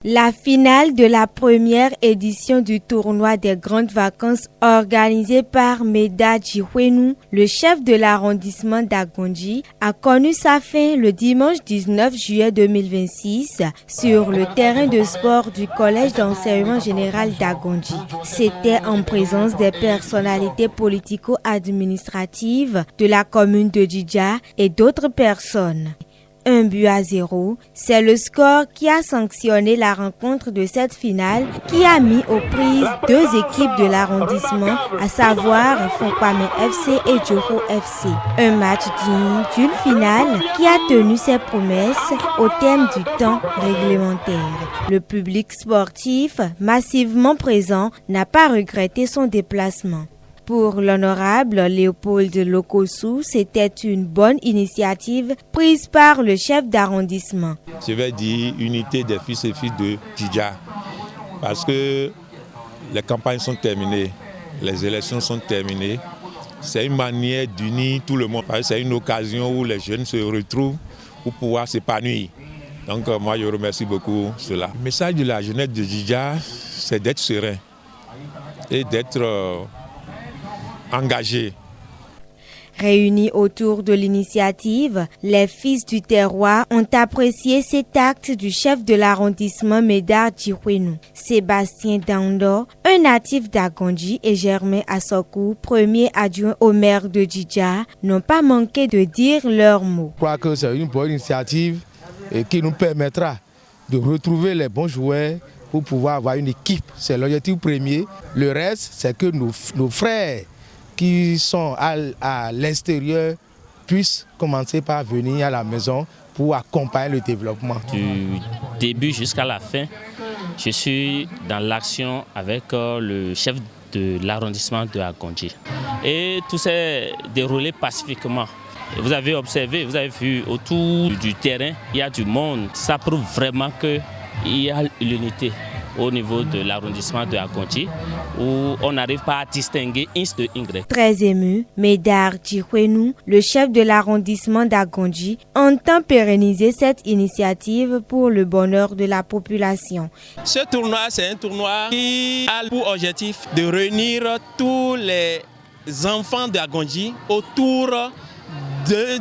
La finale de la première édition du tournoi des grandes vacances organisé par Meda Djihuenu, le chef de l'arrondissement d'Agondji, a connu sa fin le dimanche 19 juillet 2026 sur le terrain de sport du collège d'enseignement général d'Agondji. C'était en présence des personnalités politico-administratives de la commune de Djidja et d'autres personnes. 1-0, c'est le score qui a sanctionné la rencontre de cette finale qui a mis aux prises deux équipes de l'arrondissement, à savoir Fonkwame FC et Djoko FC. Un match digne d'une finale qui a tenu ses promesses au terme du temps réglementaire. Le public sportif, massivement présent, n'a pas regretté son déplacement. Pour l'honorable Léopold Lokossou, c'était une bonne initiative prise par le chef d'arrondissement. Je vais dire unité des fils et filles de Djidja, parce que les campagnes sont terminées, les élections sont terminées. C'est une manière d'unir tout le monde, c'est une occasion où les jeunes se retrouvent pour pouvoir s'épanouir. Donc moi je remercie beaucoup cela. Le message de la jeunesse de Djidja, c'est d'être serein et d'être engagés. Réunis autour de l'initiative, les fils du terroir ont apprécié cet acte du chef de l'arrondissement Meda Djihuenu. Sébastien Dando, un natif d'Agondji, et Germain Assokou, premier adjoint au maire de Djidja, n'ont pas manqué de dire leurs mots. Je crois que c'est une bonne initiative et qui nous permettra de retrouver les bons joueurs pour pouvoir avoir une équipe. C'est l'objectif premier. Le reste, c'est que nos frères qui sont à l'extérieur puissent commencer par venir à la maison pour accompagner le développement. Du début jusqu'à la fin, je suis dans l'action avec le chef de l'arrondissement de Agondji. Et tout s'est déroulé pacifiquement. Vous avez observé, vous avez vu autour du terrain, il y a du monde. Ça prouve vraiment qu'il y a l'unité au niveau de l'arrondissement de Agondji, où on n'arrive pas à distinguer X de Y. Très ému, Meda Djihuenu, le chef de l'arrondissement d'Agondji, entend pérenniser cette initiative pour le bonheur de la population. Ce tournoi, c'est un tournoi qui a pour objectif de réunir tous les enfants d'Agondji autour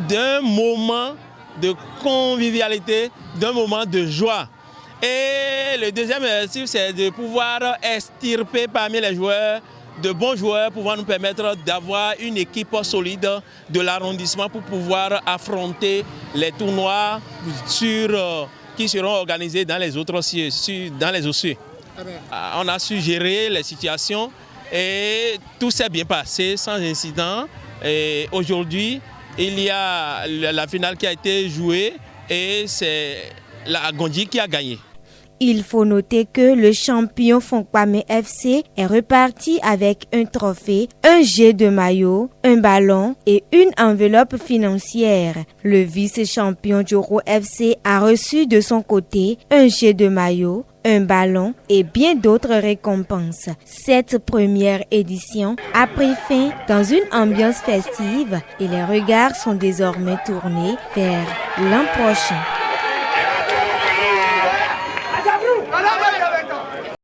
d'un moment de convivialité, d'un moment de joie. Et le deuxième objectif, c'est de pouvoir extirper parmi les joueurs de bons joueurs, pouvoir nous permettre d'avoir une équipe solide de l'arrondissement pour pouvoir affronter les tournois qui seront organisés dans les autres OSU. On a su gérer les situations et tout s'est bien passé sans incident. Et aujourd'hui, il y a la finale qui a été jouée et c'est Agondji qui a gagné. Il faut noter que le champion Fonkwame FC est reparti avec un trophée, un jet de maillot, un ballon et une enveloppe financière. Le vice-champion Djoko FC a reçu de son côté un jet de maillot, un ballon et bien d'autres récompenses. Cette première édition a pris fin dans une ambiance festive et les regards sont désormais tournés vers l'an prochain.